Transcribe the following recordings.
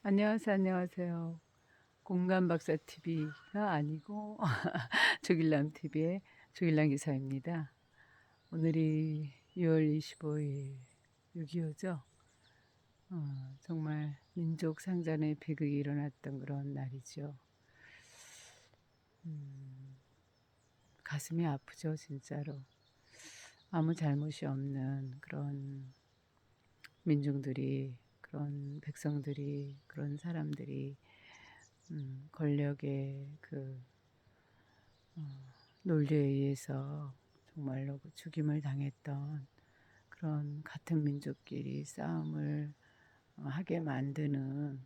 안녕하세요, 안녕하세요. 공감박사 TV가 아니고 조길남 TV의 조길남 기사입니다. 오늘이 6월 25일 6.25죠. 정말 민족 상잔의 비극이 일어났던 그런 날이죠. 가슴이 아프죠, 진짜로. 아무 잘못이 없는 그런 민중들이, 그런 백성들이, 그런 사람들이 권력의 그 논리에 의해서 정말로 그 죽임을 당했던 그런 같은 민족끼리 싸움을 하게 만드는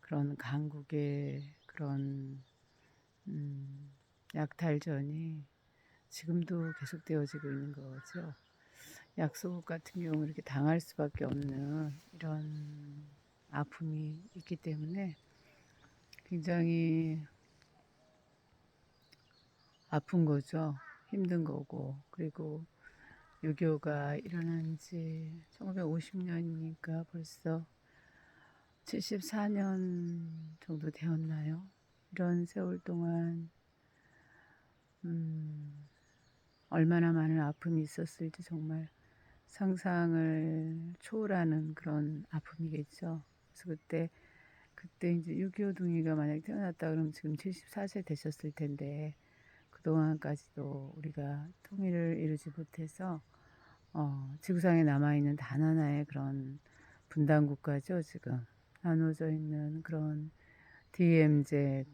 그런 강국의 그런 약탈전이 지금도 계속되어지고 있는 거죠. 약소국 같은 경우 이렇게 당할 수밖에 없는 이런 아픔이 있기 때문에 굉장히 아픈 거죠. 힘든 거고. 그리고 6.25가 일어난 지 1950년이니까 벌써 74년 정도 되었나요? 이런 세월 동안 얼마나 많은 아픔이 있었을지 정말 상상을 초월하는 그런 아픔이겠죠. 그래서 그때 이제 6.25 동의가 만약 태어났다 그러면 지금 74세 되셨을 텐데 그동안까지도 우리가 통일을 이루지 못해서 지구상에 남아있는 단 하나의 그런 분단 국가죠. 지금 나눠져 있는 그런 DMZ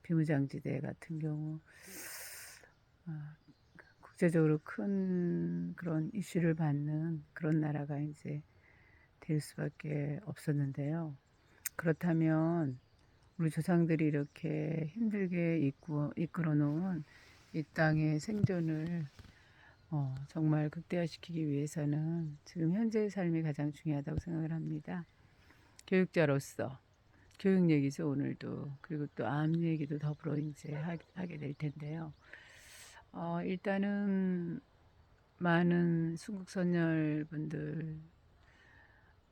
비무장지대 같은 경우 국제적으로 큰 그런 이슈를 받는 그런 나라가 이제 될 수밖에 없었는데요. 그렇다면 우리 조상들이 이렇게 힘들게 이끌어 놓은 이 땅의 생존을 정말 극대화시키기 위해서는 지금 현재의 삶이 가장 중요하다고 생각을 합니다. 교육자로서 교육 얘기죠, 오늘도. 그리고 또 암 얘기도 더불어 이제 하게 될 텐데요. 일단은 많은 순국선열분들,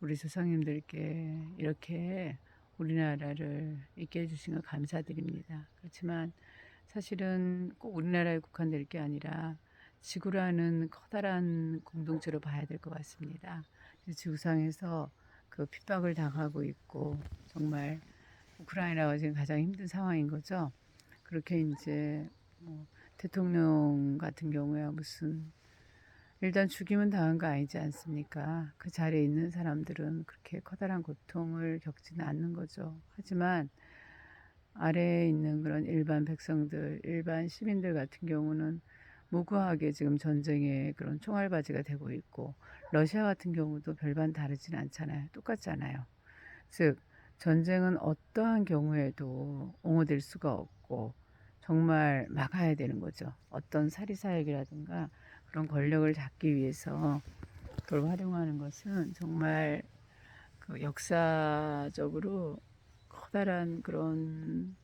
우리 조상님들께 이렇게 우리나라를 있게 해주신 거 감사드립니다. 그렇지만 사실은 꼭 우리나라에 국한될 게 아니라 지구라는 커다란 공동체로 봐야 될 것 같습니다. 지구상에서 그 핍박을 당하고 있고 정말 우크라이나가 지금 가장 힘든 상황인 거죠. 그렇게 이제 대통령 같은 경우야 무슨 일단 죽임은 당한 거 아니지 않습니까? 그 자리에 있는 사람들은 그렇게 커다란 고통을 겪지는 않는 거죠. 하지만 아래에 있는 그런 일반 백성들, 일반 시민들 같은 경우는 무고하게 지금 전쟁의 그런 총알바지가 되고 있고, 러시아 같은 경우도 별반 다르진 않잖아요. 똑같잖아요. 즉, 전쟁은 어떠한 경우에도 옹호될 수가 없고, 정말 막아야 되는 거죠. 어떤 사리사욕이라든가 그런 권력을 잡기 위해서 그걸 활용하는 것은 정말 그 역사적으로 커다란 그런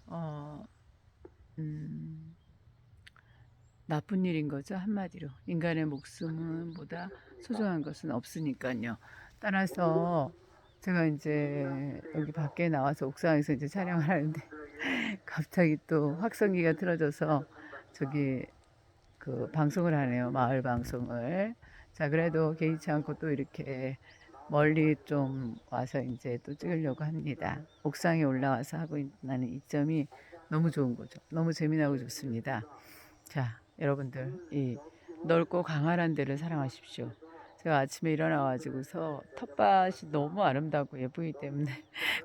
어, 음, 나쁜 일인 거죠. 한마디로 인간의 목숨은 보다 소중한 것은 없으니까요. 따라서 제가 이제 여기 밖에 나와서 옥상에서 이제 촬영을 하는데 갑자기 또 확성기가 틀어져서 저기 그 방송을 하네요. 마을 방송을. 자, 그래도 개의치 않고 또 이렇게 멀리 좀 와서 이제 또 찍으려고 합니다. 옥상에 올라와서 하고 있는 이점이 너무 좋은 거죠. 너무 재미나고 좋습니다. 자, 여러분들, 이 넓고 강활한 데를 사랑하십시오. 제가 아침에 일어나가지고서 텃밭이 너무 아름답고 예쁘기 때문에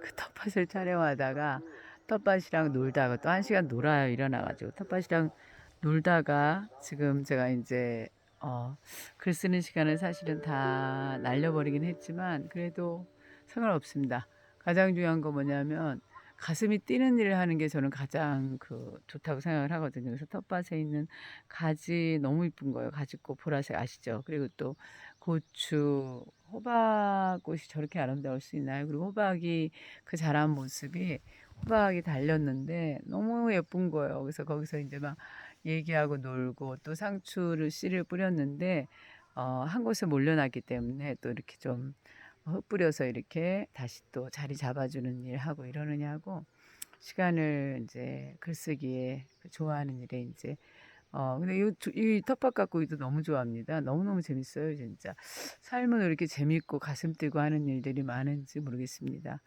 그 텃밭을 촬영하다가 텃밭이랑 놀다가 또 1시간 놀아요. 일어나가지고 텃밭이랑 놀다가 지금 제가 이제 글 쓰는 시간을 사실은 다 날려버리긴 했지만 그래도 상관없습니다. 가장 중요한 거 뭐냐면 가슴이 뛰는 일을 하는 게 저는 가장 그 좋다고 생각을 하거든요. 그래서 텃밭에 있는 가지 너무 이쁜 거예요. 가지꽃 보라색 아시죠? 그리고 또 고추, 호박꽃이 저렇게 아름다울 수 있나요? 그리고 호박이 그 자란 모습이 호박이 달렸는데 너무 예쁜 거예요. 그래서 거기서 이제 막 얘기하고 놀고 또 상추를 씨를 뿌렸는데 한 곳에 몰려났기 때문에 또 이렇게 좀 흩뿌려서 이렇게 다시 또 자리 잡아주는 일 하고 이러느냐고 시간을 이제 글쓰기에 좋아하는 일에 이제 근데 이 텃밭가꾸기도 너무 좋아합니다. 너무너무 재밌어요, 진짜. 삶은 왜 이렇게 재밌고 가슴 뛰고 하는 일들이 많은지 모르겠습니다.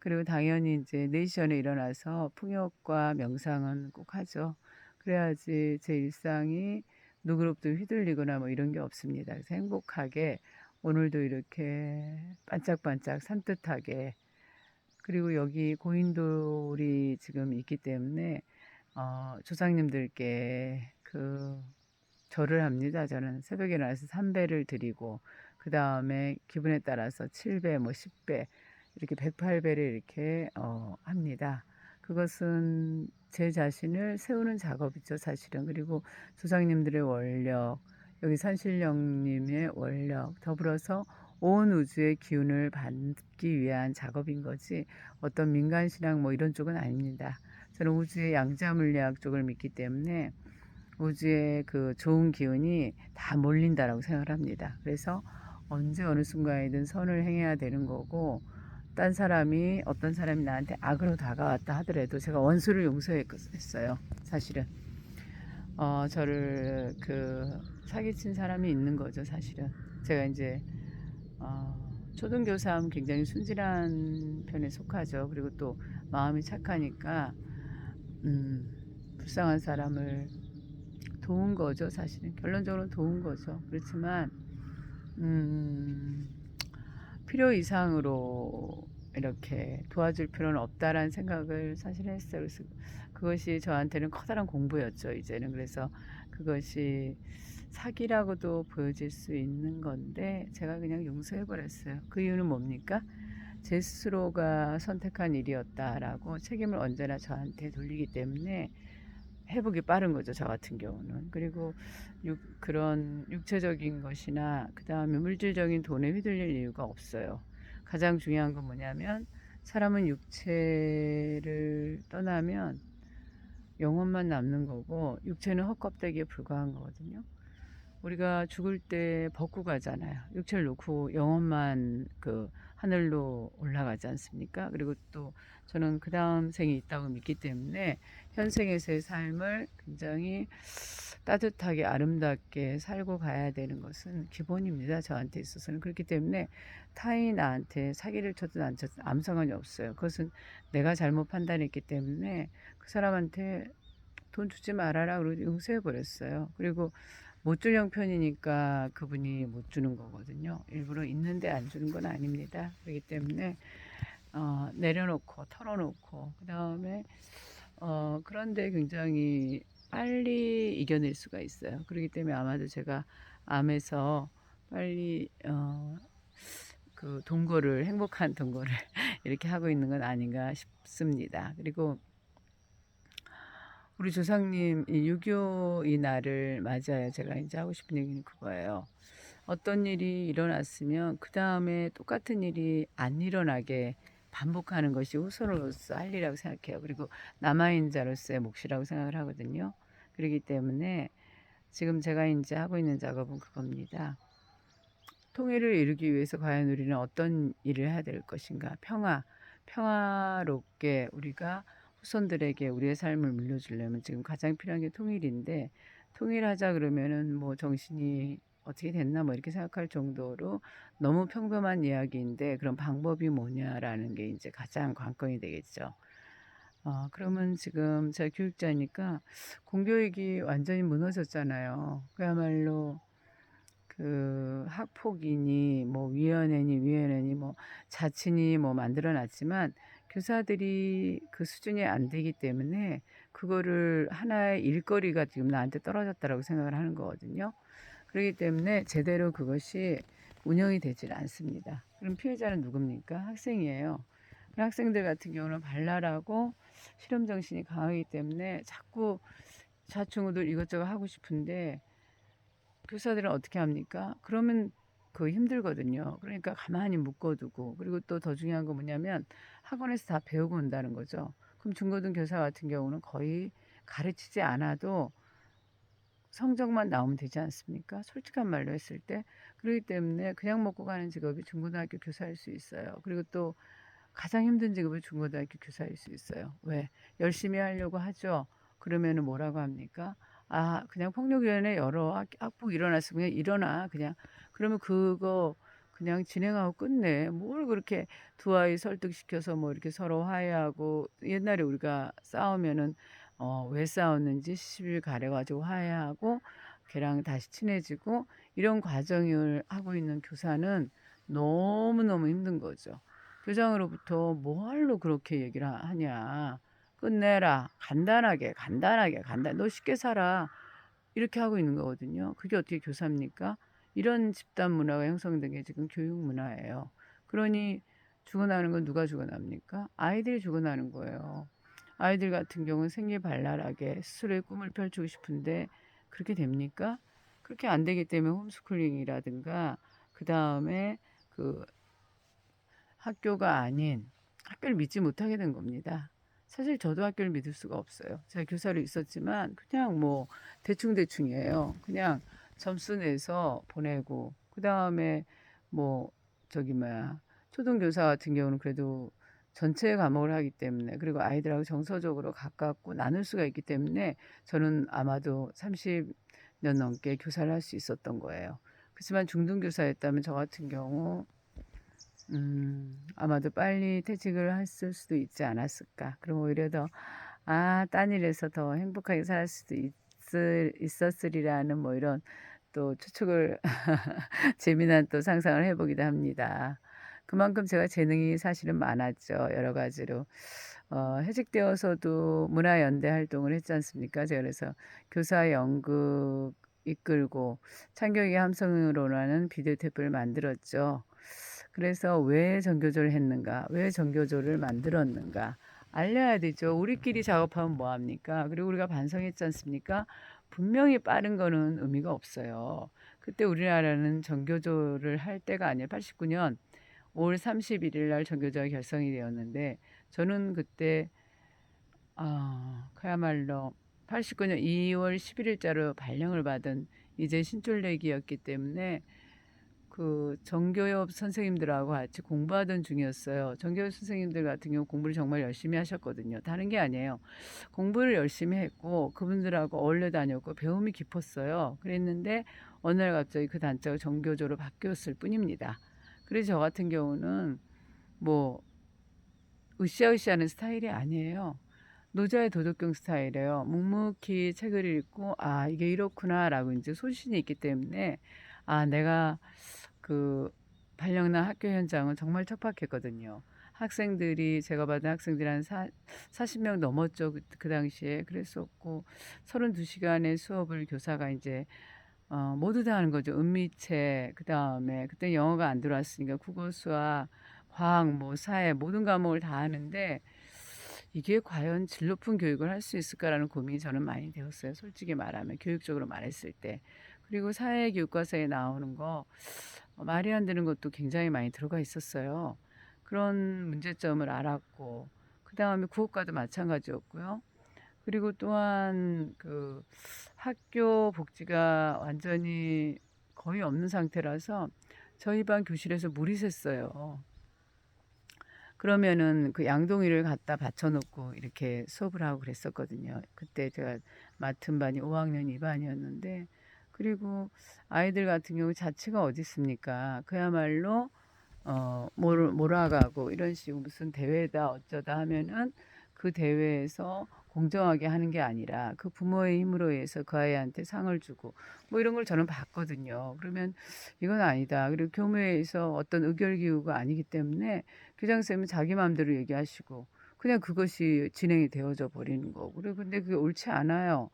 그리고 당연히 이제 4시 전에 일어나서 풍욕과 명상은 꼭 하죠. 그래야지 제 일상이 누구로부터 휘둘리거나 뭐 이런 게 없습니다. 그래서 행복하게 오늘도 이렇게 반짝반짝 산뜻하게 그리고 여기 고인돌이 지금 있기 때문에 조상님들께 절을 합니다. 저는 새벽에 일어나서 3배를 드리고 그 다음에 기분에 따라서 7배, 뭐 10배 이렇게 108배를 이렇게 합니다. 그것은 제 자신을 세우는 작업이죠, 사실은. 그리고 조상님들의 원력, 여기 산신령님의 원력, 더불어서 온 우주의 기운을 받기 위한 작업인 거지 어떤 민간신앙 뭐 이런 쪽은 아닙니다. 저는 우주의 양자 물리학 쪽을 믿기 때문에 우주의 그 좋은 기운이 다 몰린다라고 생각을 합니다. 그래서 언제 어느 순간이든 선을 행해야 되는 거고 딴 사람이 어떤 사람이 나한테 악으로 다가왔다 하더라도 제가 원수를 용서했어요. 사실은 저를 사기친 사람이 있는 거죠. 사실은 제가 이제 초등교사하면 굉장히 순진한 편에 속하죠. 그리고 또 마음이 착하니까 불쌍한 사람을 도운 거죠. 사실은 결론적으로는 도운 거죠. 그렇지만 음, 필요 이상으로 이렇게 도와줄 필요는 없다라는 생각을 사실 했어요. 그래서 그것이 저한테는 커다란 공부였죠. 이제는 그래서 그것이 사기라고도 보여질 수 있는 건데 제가 그냥 용서해 버렸어요. 그 이유는 뭡니까? 제 스스로가 선택한 일이었다라고 책임을 언제나 저한테 돌리기 때문에 회복이 빠른 거죠. 저 같은 경우는. 그리고 그런 육체적인 것이나 그 다음에 물질적인 돈에 휘둘릴 이유가 없어요. 가장 중요한 건 뭐냐면 사람은 육체를 떠나면 영혼만 남는 거고 육체는 헛껍데기에 불과한 거거든요. 우리가 죽을 때 벗고 가잖아요. 육체를 놓고 영혼만 하늘로 올라가지 않습니까? 그리고 또 저는 그 다음 생이 있다고 믿기 때문에 현생에서의 삶을 굉장히 따뜻하게 아름답게 살고 가야 되는 것은 기본입니다. 저한테 있어서는. 그렇기 때문에 타인이 나한테 사기를 쳤든 안 쳤든 아무 상관이 없어요. 그것은 내가 잘못 판단했기 때문에 그 사람한테 돈 주지 말아라 그러고 용서해 버렸어요. 그리고 못 줄 형편이니까 그분이 못 주는 거거든요. 일부러 있는데 안 주는 건 아닙니다. 그렇기 때문에 내려놓고 털어놓고 그 다음에 그런데 굉장히 빨리 이겨낼 수가 있어요. 그렇기 때문에 아마도 제가 암에서 빨리 동거를 행복한 동거를 이렇게 하고 있는 건 아닌가 싶습니다. 그리고 우리 조상님 이6.25 이 날을 맞아요. 제가 이제 하고 싶은 얘기는 그거예요. 어떤 일이 일어났으면 그 다음에 똑같은 일이 안 일어나게 반복하는 것이 후손으로서 할 일이라고 생각해요. 그리고 남아있는 자로서의 몫이라고 생각을 하거든요. 그렇기 때문에 지금 제가 이제 하고 있는 작업은 그겁니다. 통일을 이루기 위해서 과연 우리는 어떤 일을 해야 될 것인가? 평화롭게 우리가 후손들에게 우리의 삶을 물려주려면 지금 가장 필요한 게 통일인데 통일하자 그러면은 뭐 정신이 어떻게 됐나 뭐 이렇게 생각할 정도로 너무 평범한 이야기인데 그런 방법이 뭐냐라는 게 이제 가장 관건이 되겠죠. 그러면 지금 제가 교육자니까 공교육이 완전히 무너졌잖아요. 그야말로 학폭이니 뭐 위원회니 뭐 자친이 뭐 만들어 놨지만 교사들이 그 수준이 안 되기 때문에 그거를 하나의 일거리가 지금 나한테 떨어졌다라고 생각을 하는 거거든요. 그렇기 때문에 제대로 그것이 운영이 되질 않습니다. 그럼 피해자는 누굽니까? 학생이에요. 학생들 같은 경우는 발랄하고 실험 정신이 강하기 때문에 자꾸 좌충우돌 이것저것 하고 싶은데 교사들은 어떻게 합니까? 그러면 힘들거든요. 그러니까 가만히 묶어두고 그리고 또 더 중요한 건 뭐냐면 학원에서 다 배우고 온다는 거죠. 그럼 중고등 교사 같은 경우는 거의 가르치지 않아도 성적만 나오면 되지 않습니까? 솔직한 말로 했을 때. 그렇기 때문에 그냥 먹고 가는 직업이 중고등학교 교사일 수 있어요. 그리고 또 가장 힘든 직업이 중고등학교 교사일 수 있어요. 왜? 열심히 하려고 하죠. 그러면은 뭐라고 합니까? 아, 그냥 폭력위원회 열어. 학폭 일어났으면 그냥 일어나. 그냥. 그러면 그거 그냥 진행하고 끝내. 뭘 그렇게 두 아이 설득시켜서 뭐 이렇게 서로 화해하고 옛날에 우리가 싸우면은 왜 싸웠는지 시bil 가려가지고 화해하고 걔랑 다시 친해지고 이런 과정을 하고 있는 교사는 너무너무 힘든 거죠. 교장으로부터 뭐하러 그렇게 얘기를 하냐. 끝내라. 간단하게, 간단하게, 간단. 너 쉽게 살아. 이렇게 하고 있는 거거든요. 그게 어떻게 교사입니까? 이런 집단 문화가 형성된 게 지금 교육 문화예요. 그러니 죽어나는 건 누가 죽어납니까? 아이들이 죽어나는 거예요. 아이들 같은 경우는 생기발랄하게 스스로의 꿈을 펼치고 싶은데 그렇게 됩니까? 그렇게 안 되기 때문에 홈스쿨링이라든가 그 다음에 그 학교가 아닌 학교를 믿지 못하게 된 겁니다. 사실 저도 학교를 믿을 수가 없어요. 제가 교사로 있었지만 그냥 뭐 대충대충이에요. 그냥 점수 내서 보내고 그다음에 뭐 저기 뭐야 초등교사 같은 경우는 그래도 전체 과목을 하기 때문에 그리고 아이들하고 정서적으로 가깝고 나눌 수가 있기 때문에 저는 아마도 30년 넘게 교사를 할 수 있었던 거예요. 그렇지만 중등교사였다면 저 같은 경우 아마도 빨리 퇴직을 했을 수도 있지 않았을까. 그럼 오히려 더, 아, 딴 일에서 더 행복하게 살 수도 있었으리라는 뭐 이런 또 추측을, 재미난 또 상상을 해보기도 합니다. 그만큼 제가 재능이 사실은 많았죠. 여러 가지로. 해직되어서도 문화연대 활동을 했지 않습니까? 제가 그래서 교사 연극 이끌고 창경의 함성으로라는 비디오 테이프를 만들었죠. 그래서 왜 전교조를 했는가? 왜 전교조를 만들었는가? 알려야 되죠. 우리끼리 작업하면 뭐 합니까? 그리고 우리가 반성했지 않습니까? 분명히 빠른 거는 의미가 없어요. 그때 우리나라는 전교조를 할 때가 아니에요. 89년 5월 31일 날 전교조가 결성이 되었는데 저는 그때 그야말로 89년 2월 11일자로 발령을 받은 이제 신촌래기였기 때문에 그 정교협 선생님들하고 같이 공부하던 중이었어요. 정교협 선생님들 같은 경우 공부를 정말 열심히 하셨거든요. 다른 게 아니에요. 공부를 열심히 했고 그분들하고 어울려 다녔고 배움이 깊었어요. 그랬는데 어느 날 갑자기 그 단체가 정교조로 바뀌었을 뿐입니다. 그래서 저 같은 경우는 뭐 으쌰으쌰하는 스타일이 아니에요. 노자의 도덕경 스타일이에요. 묵묵히 책을 읽고 아 이게 이렇구나라고 이제 소신이 있기 때문에 아 내가 그 발령난 학교 현장은 정말 척박했거든요. 학생들이 제가 받은 학생들이 한 40명 넘었죠. 그 당시에 그랬었고 32시간의 수업을 교사가 이제 모두 다 하는 거죠. 은미체 그다음에 그때 영어가 안 들어왔으니까 국어, 수학, 과학, 뭐 사회 모든 과목을 다 하는데 이게 과연 질 높은 교육을 할 수 있을까라는 고민이 저는 많이 되었어요. 솔직히 말하면 교육적으로 말했을 때. 그리고 사회교육과서에 나오는 거 말이 안 되는 것도 굉장히 많이 들어가 있었어요. 그런 문제점을 알았고 그다음에 국어과도 마찬가지였고요. 그리고 또한 그 학교 복지가 완전히 거의 없는 상태라서 저희 반 교실에서 물이 샜어요. 그러면은 그 양동이를 갖다 받쳐놓고 이렇게 수업을 하고 그랬었거든요. 그때 제가 맡은 반이 5학년 2반이었는데 그리고 아이들 같은 경우 자취가 어디 있습니까? 그야말로 몰아가고 이런 식으로 무슨 대회다 어쩌다 하면은 그 대회에서 공정하게 하는 게 아니라 그 부모의 힘으로 해서 그 아이한테 상을 주고 뭐 이런 걸 저는 봤거든요. 그러면 이건 아니다. 그리고 교무회에서 어떤 의결 기구가 아니기 때문에 교장선생님은 자기 마음대로 얘기하시고 그냥 그것이 진행이 되어져 버리는 거고. 그리고 근데 그게 옳지 않아요.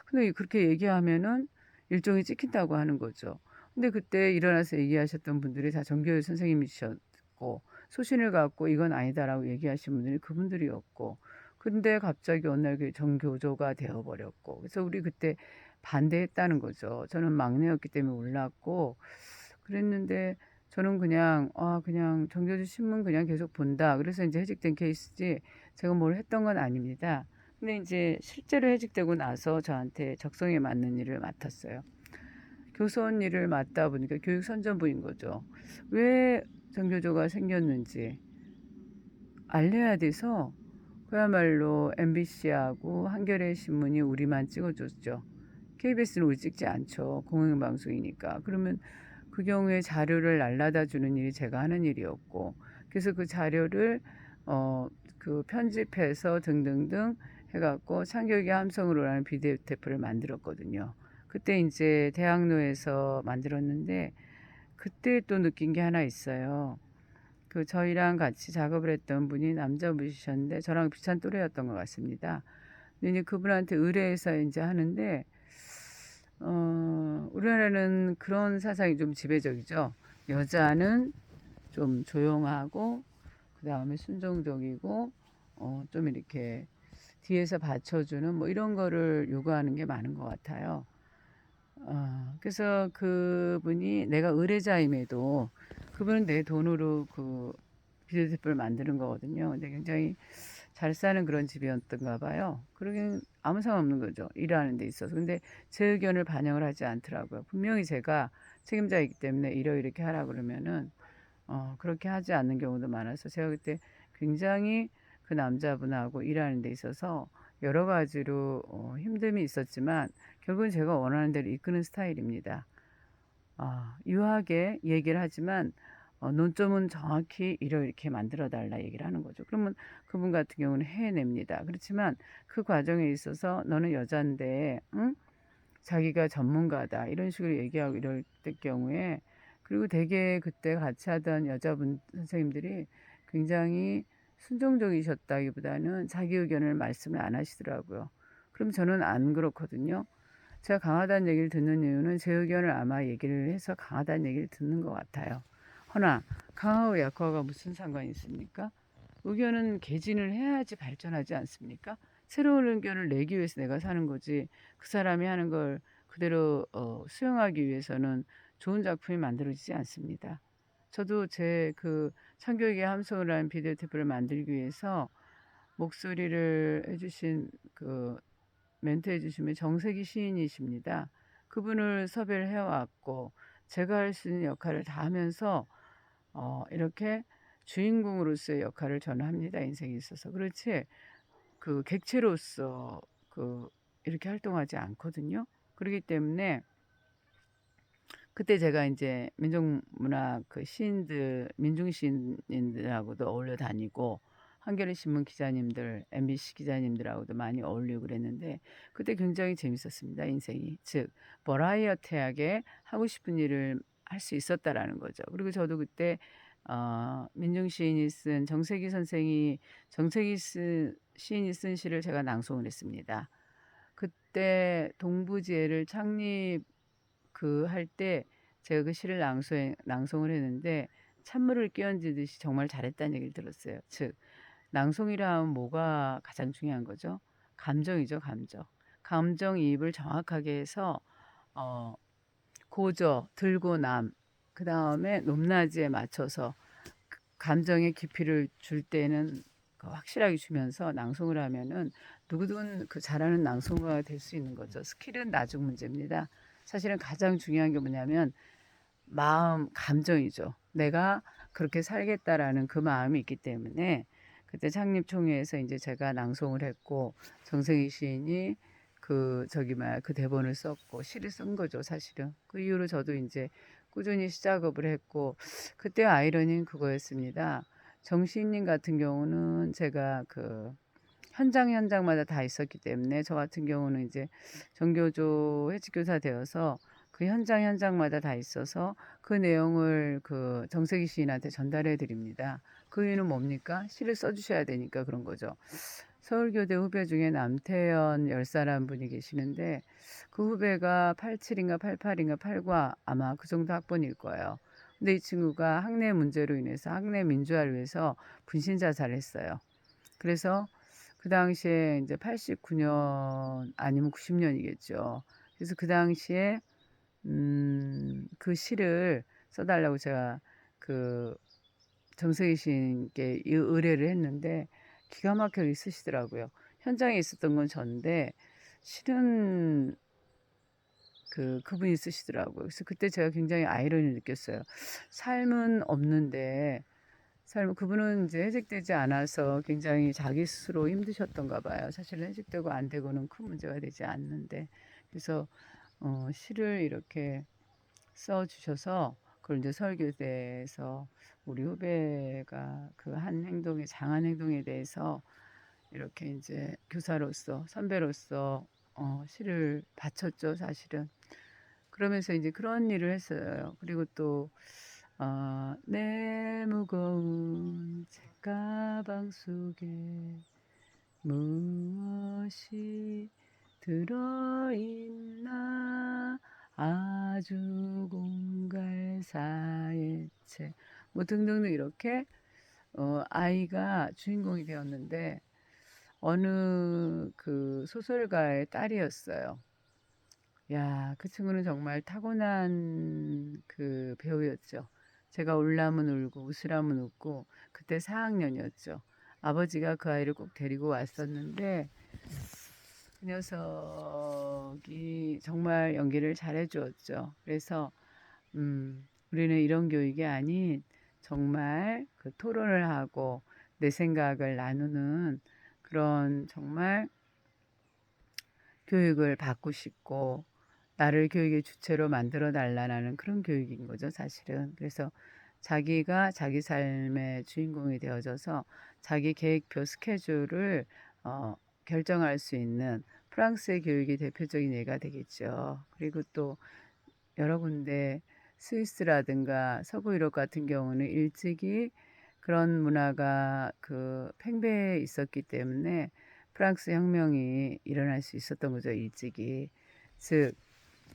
근데 그렇게 얘기하면은 일종의 찍힌다고 하는 거죠. 근데 그때 일어나서 얘기하셨던 분들이 다 정교육 선생님이셨고 소신을 갖고 이건 아니다라고 얘기하신 분들이 그분들이었고 근데 갑자기 어느 날 그 정교조가 되어버렸고 그래서 우리 그때 반대했다는 거죠. 저는 막내였기 때문에 몰랐고 그랬는데 저는 그냥 그냥 정교조 신문 그냥 계속 본다. 그래서 이제 해직된 케이스지 제가 뭘 했던 건 아닙니다. 근데 이제 실제로 해직되고 나서 저한테 적성에 맞는 일을 맡았어요. 교선 일을 맡다 보니까 교육 선전부인 거죠. 왜 전교조가 생겼는지 알려야 돼서 그야말로 MBC하고 한겨레 신문이 우리만 찍어줬죠. KBS는 우리 찍지 않죠. 공영방송이니까. 그러면 그 경우에 자료를 날라다 주는 일이 제가 하는 일이었고, 그래서 그 자료를 그 편집해서 등등등 해갖고 창경의 함성으로라는 비디오 테이프를 만들었거든요. 그때 이제 대학로에서 만들었는데 그때 또 느낀 게 하나 있어요. 그 저희랑 같이 작업을 했던 분이 남자 뮤지션인데 저랑 비슷한 또래였던 것 같습니다. 근데 이제 그분한테 의뢰해서 이제 하는데 우리나라는 그런 사상이 좀 지배적이죠. 여자는 좀 조용하고 그 다음에 순종적이고 좀 이렇게 뒤에서 받쳐주는 뭐 이런 거를 요구하는 게 많은 것 같아요. 그래서 그분이 내가 의뢰자임에도 그분은 내 돈으로 그 비디오 테이프를 만드는 거거든요. 근데 굉장히 잘 사는 그런 집이었던가 봐요. 그러긴 아무 상관없는 거죠. 일하는 데 있어서. 근데 제 의견을 반영을 하지 않더라고요. 분명히 제가 책임자이기 때문에 이렇게 하라 그러면은 그렇게 하지 않는 경우도 많아서 제가 그때 굉장히 그 남자분하고 일하는 데 있어서 여러 가지로 힘듦이 있었지만 결국은 제가 원하는 대로 이끄는 스타일입니다. 유하게 얘기를 하지만 논점은 정확히 이렇게 만들어 달라 얘기를 하는 거죠. 그러면 그분 같은 경우는 해냅니다. 그렇지만 그 과정에 있어서 너는 여잔데 응? 자기가 전문가다 이런 식으로 얘기하고 이럴 때 경우에 그리고 되게 그때 같이 하던 여자분 선생님들이 굉장히 순종적이셨다기보다는 자기 의견을 말씀을 안 하시더라고요. 그럼 저는 안 그렇거든요. 제가 강하다는 얘기를 듣는 이유는 제 의견을 아마 얘기를 해서 강하다는 얘기를 듣는 것 같아요. 허나 강하고 약하가 무슨 상관이 있습니까? 의견은 개진을 해야지 발전하지 않습니까? 새로운 의견을 내기 위해서 내가 사는 거지. 그 사람이 하는 걸 그대로 수용하기 위해서는 좋은 작품이 만들어지지 않습니다. 저도 제 그 창교육의 함성이라는 비디오 테이프를 만들기 위해서 목소리를 해주신 그 멘토해 주시면 정세기 시인이십니다. 그분을 섭외를 해왔고 제가 할 수 있는 역할을 다 하면서 이렇게 주인공으로서의 역할을 저는 합니다. 인생에 있어서. 그렇지 그 객체로서 그 이렇게 활동하지 않거든요. 그렇기 때문에 그때 제가 이제 민족문학 그 시인들, 민중시인들하고도 어울려 다니고 한겨레 신문 기자님들, MBC 기자님들하고도 많이 어울리고 그랬는데 그때 굉장히 재밌었습니다. 인생이. 즉 버라이어티하게 하고 싶은 일을 할 수 있었다라는 거죠. 그리고 저도 그때 민중시인이 쓴 정세기 시인이 쓴 시를 제가 낭송을 했습니다. 그때 동부지혜를 창립 그 할 때 제가 그 시를 낭송을 했는데 찬물을 끼얹듯이 정말 잘했다는 얘기를 들었어요. 즉 낭송이라 하면 뭐가 가장 중요한 거죠? 감정이죠, 감정. 감정이입을 정확하게 해서 어, 고저, 들고 남, 그 다음에 높낮이에 맞춰서 감정의 깊이를 줄 때는 그 확실하게 주면서 낭송을 하면은 누구든 그 잘하는 낭송가가 될 수 있는 거죠. 스킬은 나중 문제입니다. 사실은 가장 중요한 게 뭐냐면 마음, 감정이죠. 내가 그렇게 살겠다라는 그 마음이 있기 때문에 그때 창립총회에서 이제 제가 낭송을 했고 정승희 시인이 그 대본을 썼고 시를 쓴 거죠, 사실은. 그 이후로 저도 이제 꾸준히 시작업을 했고 그때 아이러니는 그거였습니다. 정시인님 같은 경우는 제가 그 현장마다 다 있었기 때문에 저 같은 경우는 이제 정교조 해직교사 되어서 그 현장마다 다 있어서 그 내용을 그 정세기 시인한테 전달해 드립니다. 그 이유는 뭡니까? 시를 써주셔야 되니까 그런 거죠. 서울교대 후배 중에 남태현 열사라는 분이 계시는데 그 후배가 87인가 88인가 89 아마 그 정도 학번일 거예요. 근데 이 친구가 학내 문제로 인해서 학내 민주화를 위해서 분신 자살을 했어요. 그래서 그 당시에 이제 89년 아니면 90년이겠죠. 그래서 그 당시에 그 시를 써달라고 제가 그 정세희 시인께 의뢰를 했는데 기가 막히게 쓰시더라고요. 현장에 있었던 건 저인데 실은 그분이 쓰시더라고요. 그래서 그때 제가 굉장히 아이러니를 느꼈어요. 삶은 없는데 그분은 이제 해직되지 않아서 굉장히 자기 스스로 힘드셨던가 봐요. 사실은 해직되고 안 되고는 큰 문제가 되지 않는데 그래서 시를 이렇게 써 주셔서 그걸 이제 설교대에서 우리 후배가 그 한 행동에 장한 행동에 대해서 이렇게 이제 교사로서 선배로서 시를 바쳤죠, 사실은. 그러면서 이제 그런 일을 했어요. 그리고 또 내 무거운 책가방 속에 무엇이 들어있나 아주 공갈사의 채 뭐 등등등 이렇게 아이가 주인공이 되었는데 어느 그 소설가의 딸이었어요. 야, 그 친구는 정말 타고난 그 배우였죠. 제가 울라면 울고 웃으라면 웃고 그때 4학년이었죠. 아버지가 그 아이를 꼭 데리고 왔었는데 그 녀석이 정말 연기를 잘해 주었죠. 그래서 우리는 이런 교육이 아닌 정말 그 토론을 하고 내 생각을 나누는 그런 정말 교육을 받고 싶고 나를 교육의 주체로 만들어 달라는 그런 교육인 거죠, 사실은. 그래서 자기가 자기 삶의 주인공이 되어져서 자기 계획표 스케줄을 어, 결정할 수 있는 프랑스의 교육이 대표적인 예가 되겠죠. 그리고 또 여러 군데 스위스라든가 서부 유럽 같은 경우는 일찍이 그런 문화가 그 팽배해 있었기 때문에 프랑스 혁명이 일어날 수 있었던 거죠, 일찍이. 즉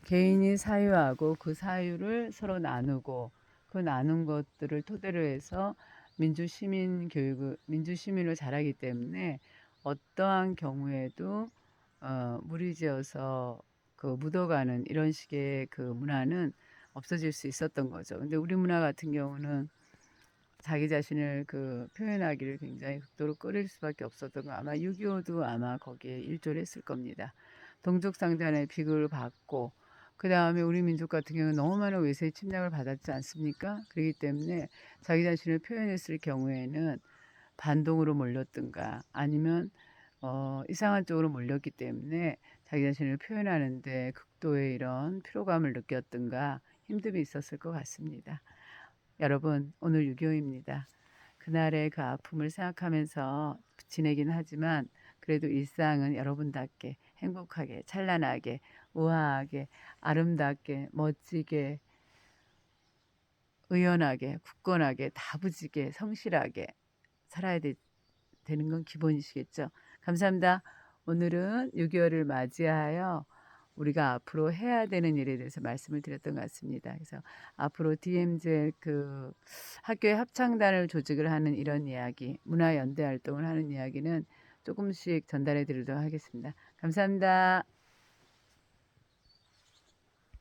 개인이 사유하고 그 사유를 서로 나누고 그 나눈 것들을 토대로 해서 민주시민으로 자라기 때문에 어떠한 경우에도 무리지어서 그 묻어가는 이런 식의 그 문화는 없어질 수 있었던 거죠. 근데 우리 문화 같은 경우는 자기 자신을 그 표현하기를 굉장히 극도로 꺼릴 수밖에 없었던 거 아마 6.25도 아마 거기에 일조를 했을 겁니다. 동족상단의 비극을 받고 그 다음에 우리 민족 같은 경우는 너무 많은 외세의 침략을 받았지 않습니까? 그렇기 때문에 자기 자신을 표현했을 경우에는 반동으로 몰렸든가 아니면 이상한 쪽으로 몰렸기 때문에 자기 자신을 표현하는데 극도의 이런 피로감을 느꼈든가 힘듦이 있었을 것 같습니다. 여러분, 오늘 6.25입니다. 그날의 그 아픔을 생각하면서 지내긴 하지만 그래도 일상은 여러분답게 행복하게 찬란하게 우아하게 아름답게 멋지게 의연하게 굳건하게 다부지게 성실하게 살아야 되는 건 기본이시겠죠. 감사합니다. 오늘은 6.25를 맞이하여 우리가 앞으로 해야 되는 일에 대해서 말씀을 드렸던 것 같습니다. 그래서 앞으로 DMZ 그 학교의 합창단을 조직을 하는 이런 이야기, 문화연대 활동을 하는 이야기는 조금씩 전달해 드리도록 하겠습니다. 감사합니다.